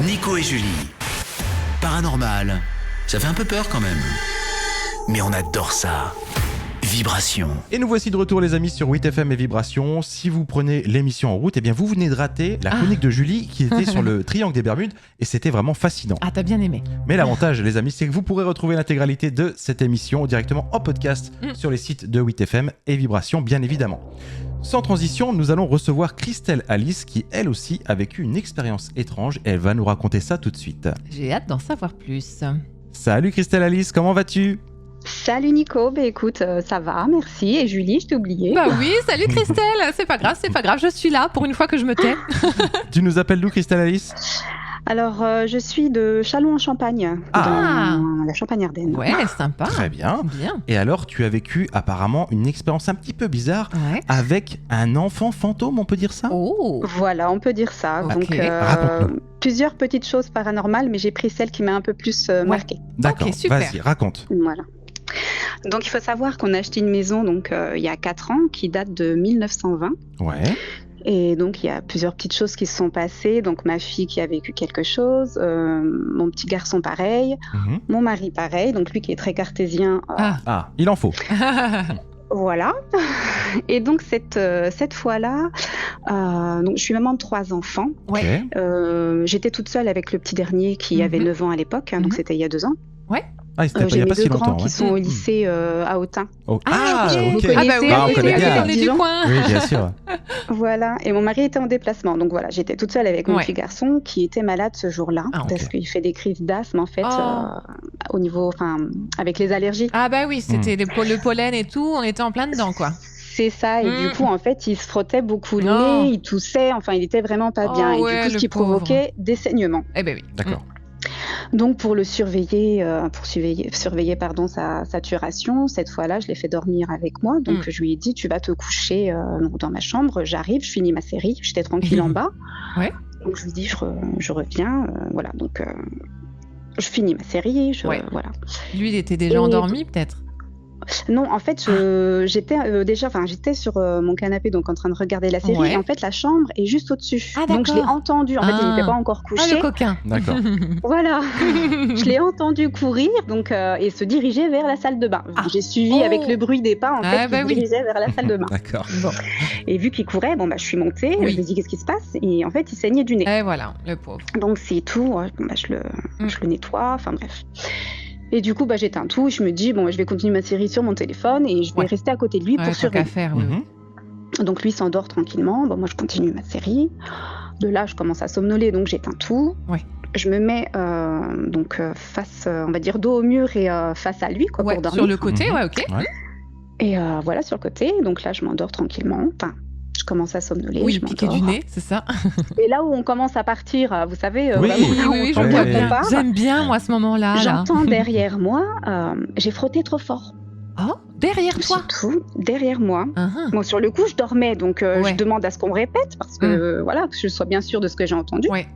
Nico et Julie. Paranormal, ça fait un peu peur quand même. Mais on adore ça. Vibration. Et nous voici de retour les amis sur 8FM et Vibration. Si vous prenez l'émission en route, eh bien vous venez de rater la chronique de Julie qui était sur le triangle des Bermudes et c'était vraiment fascinant. Ah, t'as bien aimé. Mais l'avantage les amis, c'est que vous pourrez retrouver l'intégralité de cette émission directement en podcast sur les sites de 8FM et Vibration bien évidemment. Sans transition, nous allons recevoir Christelle Alice qui elle aussi a vécu une expérience étrange et elle va nous raconter ça tout de suite. J'ai hâte d'en savoir plus. Salut Christelle Alice, comment vas-tu ? Salut Nico, écoute, ça va, merci. Et Julie, je t'ai oublié. Bah oui, salut Christelle, c'est pas grave, je suis là pour une fois que je me tais. Tu nous appelles d'où Christelle Alice ? Alors, je suis de Châlons-en-Champagne, dans la Champagne-Ardenne. Ouais, sympa. Très bien. Bien. Et alors, tu as vécu apparemment une expérience un petit peu bizarre avec un enfant fantôme, on peut dire ça ? Oh. Voilà, on peut dire ça. Ok. Donc, Raconte-nous. plusieurs petites choses paranormales, mais j'ai pris celle qui m'a un peu plus marquée. D'accord, Ok, super. vas-y, raconte. Voilà. Donc, il faut savoir qu'on a acheté une maison il y a 4 ans, qui date de 1920. Ouais. Et donc, il y a plusieurs petites choses qui se sont passées. Donc, ma fille qui a vécu quelque chose, mon petit garçon pareil, mon mari pareil, donc lui qui est très cartésien. Ah, il en faut. Voilà. Et donc, cette fois-là, donc, je suis maman de 3 enfants. Ouais. J'étais toute seule avec le petit dernier qui avait 9 ans à l'époque, donc c'était il y a 2 ans. Ouais. Ah, c'était il J'ai n'y a mes pas 2 si grands longtemps. qui sont au lycée à Autun. Oh. Ok. Ok. Vous Ah bah oui, Bah, on oui, connaît oui, bien. on est du coin. Oui, bien sûr. Voilà, et mon mari était en déplacement, donc voilà, j'étais toute seule avec mon Ouais. petit garçon qui était malade ce jour-là, Ah, ok. parce qu'il fait des crises d'asthme en fait, Oh. au niveau, avec les allergies. Ah bah oui, c'était le pollen et tout, on était en plein dedans quoi. C'est ça, et du coup en fait il se frottait beaucoup le Oh. nez, il toussait, enfin il était vraiment pas bien, Oh et ouais, du coup ce le qui pauvre. provoquait des saignements. Eh ben oui. D'accord. Donc pour le surveiller, surveiller sa saturation, cette fois-là je l'ai fait dormir avec moi, donc je lui ai dit tu vas te coucher donc, dans ma chambre, j'arrive, je finis ma série, j'étais tranquille en bas. Ouais. Donc je lui dis je reviens, voilà, donc je finis ma série, voilà. Lui, il était déjà Et- endormi peut-être. Non, en fait, j'étais sur mon canapé, donc en train de regarder la série, Ouais. et en fait, la chambre est juste au-dessus. Ah, donc je l'ai d'accord. entendu. En fait, il n'était pas encore Ah, couché. le coquin. D'accord. Voilà, je l'ai entendu courir, donc et se diriger vers la salle de bain. J'ai suivi Oh. avec le bruit des pas, en Ah, fait, bah il oui. se dirigeait vers la salle de bain. D'accord. Bon. Et vu qu'il courait, je suis montée, Oui. je lui ai dit qu'est-ce qui se passe, et en fait, il saignait du nez. Et voilà, le pauvre. Donc c'est tout, je le nettoie, enfin bref. Et du coup, j'éteins tout, je me dis, je vais continuer ma série sur mon téléphone et je vais Ouais. rester à côté de lui Ouais, pour tant qu'à surveiller. faire, oui. Donc lui s'endort tranquillement, moi je continue ma série. De là, je commence à somnoler, donc j'éteins tout. Ouais. Je me mets face, on va dire, dos au mur et face à lui Ouais, pour dormir. sur le côté, ouais, ok. Ouais. Et voilà, sur le côté, donc là, je m'endors tranquillement. Enfin, je commence à somnoler, Oui, je piqué m'endors. du nez, c'est ça. Et là où on commence à partir, vous savez, Oui, vraiment, là où oui, on j'aime sent bien. qu'on part, J'aime bien, moi, ce moment-là. Là. j'entends derrière moi, j'ai frotté trop fort. Oh, derrière toi. C'est tout, derrière moi. Bon, sur le coup, je dormais, donc Ouais. je demande à ce qu'on me répète, parce que voilà, que je sois bien sûre de ce que j'ai entendu. Ouais.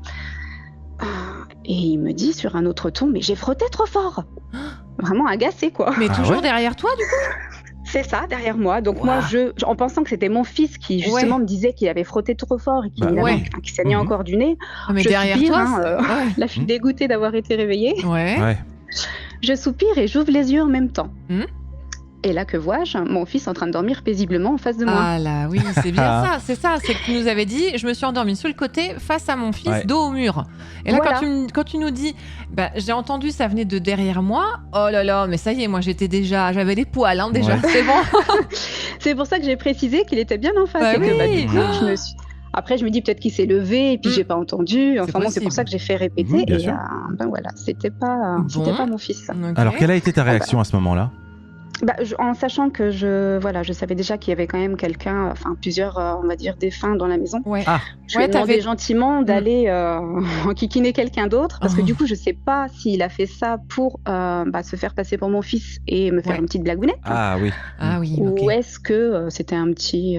Et il me dit sur un autre ton, mais j'ai frotté trop fort. Vraiment agacé, quoi. Mais Ah toujours ouais derrière toi, du coup. C'est ça, derrière moi. Donc moi, en pensant que c'était mon fils qui justement me disait qu'il avait frotté trop fort et qu'il saignait encore du nez, Ah, mais je derrière soupire, toi, la fille dégoûtée d'avoir été réveillée. ouais. Ouais. Je soupire et j'ouvre les yeux en même temps. Hmm. Et là, que vois-je? Mon fils en train de dormir paisiblement en face de moi. Ah là, oui, c'est bien ça, c'est ça. C'est que tu nous avais dit, je me suis endormie sur le côté face à mon fils, Ouais. dos au mur. Et là, Voilà. quand tu nous dis, j'ai entendu, ça venait de derrière moi. Oh là là, mais ça y est, moi j'avais les poils, hein, déjà, Ouais. c'est bon. C'est pour ça que j'ai précisé qu'il était bien en face. Bah et que, oui. du coup, Après, je me dis peut-être qu'il s'est levé et puis j'ai pas entendu. Enfin, bon, c'est possible. pour ça que j'ai fait répéter. Bien Et sûr. voilà, c'était pas mon fils. Ok. Alors, quelle a été ta réaction à ce moment-là ? En sachant que je savais déjà qu'il y avait quand même quelqu'un, plusieurs, on va dire, défunts dans la maison. Ouais. Ah. Je lui ai demandé gentiment d'aller enquiquiner quelqu'un d'autre, parce que Oh. du coup, je sais pas s'il a fait ça pour se faire passer pour mon fils et me faire Ouais. une petite blagounette. Ah oui. Ah oui, ok. Ou est-ce que c'était un petit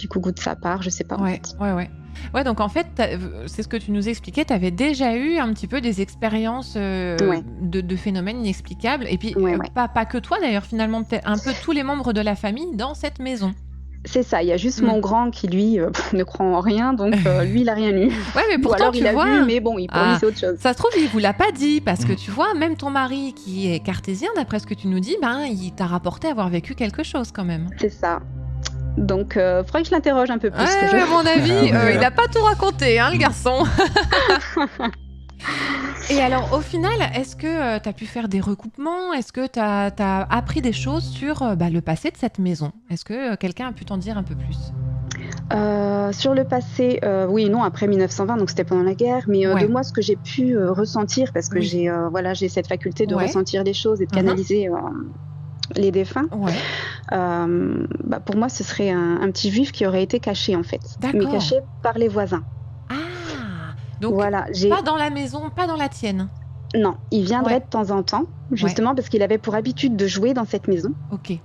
coucou de sa part, je sais pas. en Ouais, fait. ouais. Ouais, donc en fait, c'est ce que tu nous expliquais, tu avais déjà eu un petit peu des expériences de phénomènes inexplicables. Et puis, Ouais. pas que toi d'ailleurs, finalement, peut-être un peu tous les membres de la famille dans cette maison. C'est ça, il y a juste mon grand qui, lui, ne croit en rien, donc lui, il a rien eu. Ouais, mais Ou pourtant, alors, tu il a vois... vu, mais bon, pour lui, c'est autre chose. Ça se trouve, il vous l'a pas dit, parce que tu vois, même ton mari qui est cartésien, d'après ce que tu nous dis, il t'a rapporté avoir vécu quelque chose quand même. C'est ça. Donc, faudrait que je l'interroge un peu plus. À mon avis, il n'a pas tout raconté, hein, le garçon. Et alors, au final, est-ce que tu as pu faire des recoupements? Est-ce que tu as appris des choses sur le passé de cette maison? Est-ce que quelqu'un a pu t'en dire un peu plus? Sur le passé, oui et non, après 1920, donc c'était pendant la guerre, mais de moi, ce que j'ai pu ressentir, parce que j'ai cette faculté de ressentir les choses et de canaliser les défunts, pour moi, ce serait un petit juif qui aurait été caché, en fait. D'accord. Mais caché par les voisins. Ah, donc voilà, pas dans la maison, pas dans la tienne. Non, il viendrait de temps en temps, justement parce qu'il avait pour habitude de jouer dans cette maison. Ok.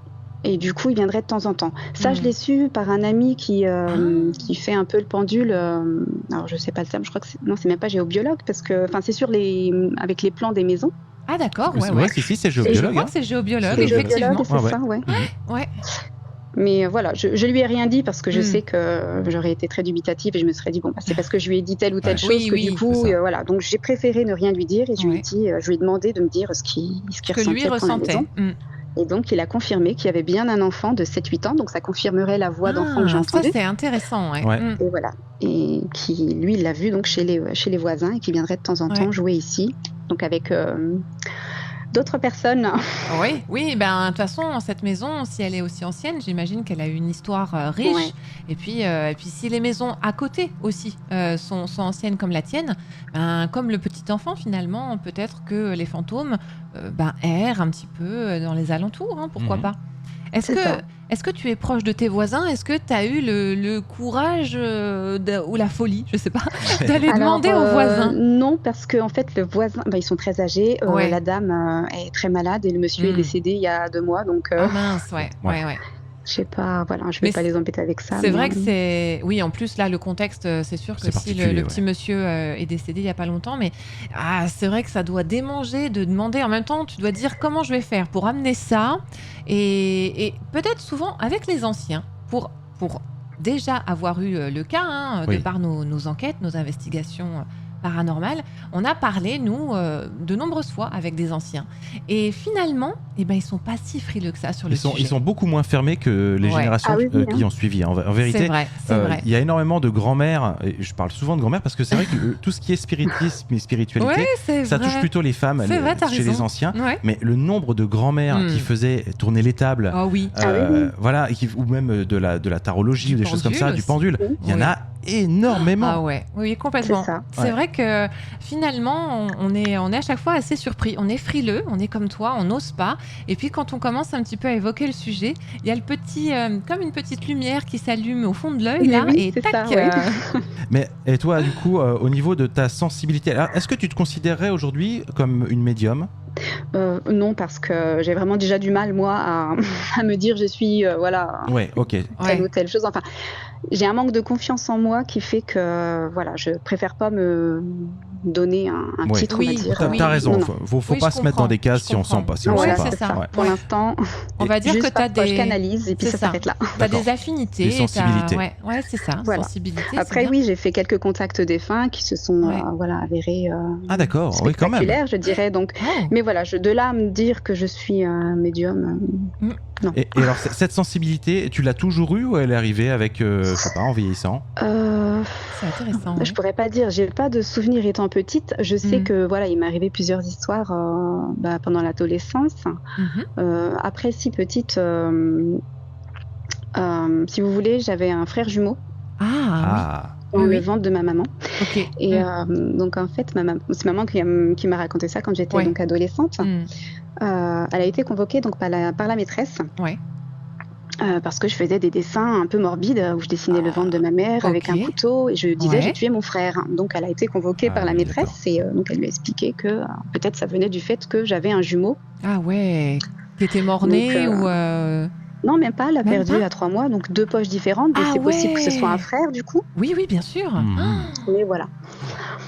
Et du coup, il viendrait de temps en temps. Ça, je l'ai su par un ami qui fait un peu le pendule. Alors, je sais pas le terme, je crois que c'est même pas géobiologue, parce que c'est avec les plans des maisons. Ah d'accord, si, c'est géobiologue. Je crois que c'est géobiologue, c'est effectivement. C'est ça, ouais. Mais voilà, je lui ai rien dit parce que je sais que j'aurais été très dubitative et je me serais dit c'est parce que je lui ai dit telle ou telle chose que du coup, voilà. Donc j'ai préféré ne rien lui dire et je lui ai demandé de me dire ce qu'il ressentait. Et donc il a confirmé qu'il y avait bien un enfant de 7-8 ans, donc ça confirmerait la voix d'enfant que j'ai entendue. Ça c'est intéressant, Et voilà, et qui lui il l'a vu donc chez les voisins et qui viendrait de temps en temps jouer ici, donc avec d'autres personnes. Oui, de toute façon, cette maison, si elle est aussi ancienne, j'imagine qu'elle a une histoire riche. Ouais. Et puis, si les maisons à côté aussi sont anciennes comme la tienne, comme le petit enfant finalement, peut-être que les fantômes errent un petit peu dans les alentours, hein, pourquoi pas. Est-ce que tu es proche de tes voisins? Est-ce que tu as eu le courage ou la folie, je sais pas, d'aller demander aux voisins? Non, parce que en fait, le voisin, ils sont très âgés. La dame est très malade et le monsieur est décédé il y a 2 mois. Donc, Ah mince, ouais. je sais pas, je vais pas les embêter avec ça. C'est vrai que c'est... Oui, en plus, là, le contexte, c'est sûr que si le petit monsieur est décédé il y a pas longtemps, mais c'est vrai que ça doit démanger de demander. En même temps, tu dois dire comment je vais faire pour amener ça. Et peut-être souvent avec les anciens, pour déjà avoir eu le cas, de par nos enquêtes, nos investigations paranormales, on a parlé, nous, de nombreuses fois avec des anciens. Et finalement, ils sont pas si frileux que ça sur le sujet. Ils sont beaucoup moins fermés que les générations qui ont suivi. En vérité, c'est vrai. Il y a énormément de grand-mères, et je parle souvent de grand-mères parce que c'est vrai que tout ce qui est spiritisme et spiritualité, ça touche plutôt les femmes chez les anciens. Mais le nombre de grand-mères qui faisaient tourner les tables, voilà, ou même de la tarologie ou des choses comme ça, du pendule, il y en a énormément. Ah ouais, oui, complètement. C'est vrai que finalement, on est à chaque fois assez surpris. On est frileux, on est comme toi, on n'ose pas. Et puis quand on commence un petit peu à évoquer le sujet, il y a le petit, comme une petite lumière qui s'allume au fond de l'œil là, et tac. Mais et toi, du coup, au niveau de ta sensibilité, alors, est-ce que tu te considérerais aujourd'hui comme une médium? Non, parce que j'ai vraiment déjà du mal, moi, à me dire je suis, telle ou telle chose. Enfin, j'ai un manque de confiance en moi qui fait que, je préfère pas me donner un titre, on va dire. T'as raison, faut pas se mettre dans des cases si on sent pas. C'est ça. Pour l'instant, on va dire que t'as des... je canalise et puis ça s'arrête là. T'as des affinités. Des sensibilités. Ouais, c'est ça, sensibilité. Après, j'ai fait quelques contacts défunts qui se sont avérés spectaculaires, je dirais. Donc, mais voilà, de là à me dire que je suis un médium, non. Et alors, cette sensibilité, tu l'as toujours eue ou elle est arrivée avec, je sais pas, en vieillissant? C'est intéressant. Je pourrais pas dire, j'ai pas de souvenirs étant petite. Je sais que il m'est arrivé plusieurs histoires pendant l'adolescence. Après, si petite, si vous voulez, j'avais un frère jumeau. Dans le ventre de ma maman. Et donc en fait, c'est maman qui m'a raconté ça quand j'étais donc adolescente. Elle a été convoquée donc par la maîtresse. Parce que je faisais des dessins un peu morbides où je dessinais le ventre de ma mère avec un couteau et je disais j'ai tué mon frère. Donc elle a été convoquée par la maîtresse et donc elle lui a expliqué que peut-être ça venait du fait que j'avais un jumeau. Ah ouais, t'étais mort-né ou Non, même pas, elle a perdu à 3 mois, donc 2 poches différentes, mais c'est possible que ce soit un frère du coup. Oui, bien sûr. Mais voilà.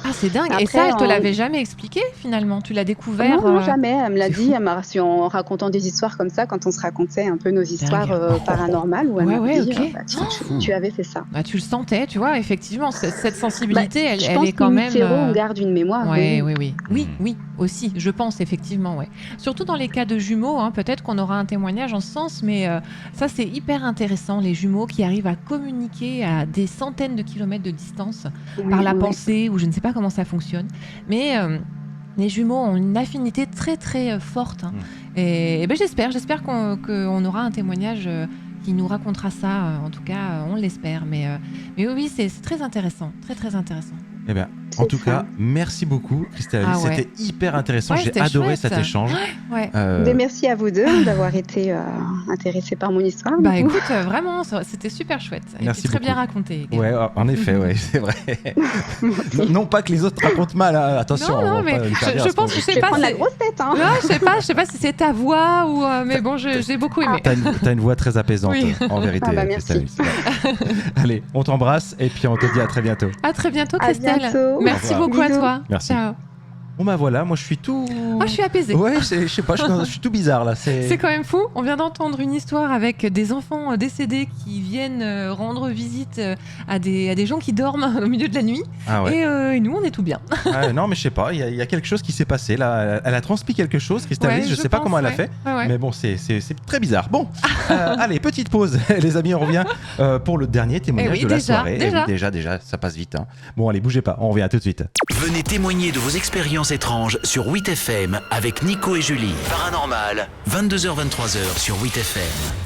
Ah, c'est dingue. Après, et ça, elle te l'avait jamais expliqué finalement? Tu l'as découvert? Non, jamais. Elle me l'a dit. fou. Elle m'a reçu en racontant des histoires comme ça, quand on se racontait un peu nos histoires paranormales. Où elle Ouais, m'a ouais, dit, ok. tu avais fait ça. Bah, tu le sentais, tu vois, effectivement, cette sensibilité, elle je pense est quand même. on garde une mémoire. Oui, aussi, je pense, effectivement, ouais. Surtout dans les cas de jumeaux, hein, peut-être qu'on aura un témoignage en ce sens, mais ça, c'est hyper intéressant, les jumeaux qui arrivent à communiquer à des centaines de kilomètres de distance par la pensée, ou je ne sais pas comment ça fonctionne, mais les jumeaux ont une affinité très, très forte. Hein. Et ben, j'espère qu'on aura un témoignage qui nous racontera ça, en tout cas, on l'espère. Mais oui, c'est très intéressant, très, très intéressant. Eh bien, en tout cas, merci beaucoup, Christelle Alice. C'était hyper intéressant. J'ai adoré cet échange. Merci à vous deux d'avoir été intéressés par mon histoire. Bah écoute, vraiment, c'était super chouette. Merci très beaucoup. bien raconté. Ouais, en effet, c'est vrai. Non pas que les autres racontent mal, hein. Attention. Non, mais je pense, je sais pas. Prendre la grosse tête. Hein. Non, je sais pas si c'est ta voix ou, mais bon, j'ai beaucoup aimé. T'as une voix très apaisante, en vérité, Christelle Alice. Allez, on t'embrasse et puis on te dit à très bientôt. À très bientôt, Christelle. Merci beaucoup à toi. Merci. Ciao. Bon bah voilà, moi je suis tout... je suis apaisée. Ouais, je sais pas, je suis tout bizarre là. C'est quand même fou. On vient d'entendre une histoire avec des enfants décédés qui viennent rendre visite à des gens qui dorment au milieu de la nuit. Ah ouais. Et nous, on est tout bien. Non, mais je sais pas, il y a quelque chose qui s'est passé là. Elle a transmis quelque chose, Christelle Alice, je sais pas comment elle a fait. Mais bon, c'est très bizarre. Bon, allez, petite pause, les amis, on revient pour le dernier témoignage de la soirée. Déjà, ça passe vite. Hein. Bon, allez, bougez pas, on revient tout de suite. Venez témoigner de vos expériences étranges sur 8FM avec Nico et Julie. Paranormal, 22h-23h sur 8FM.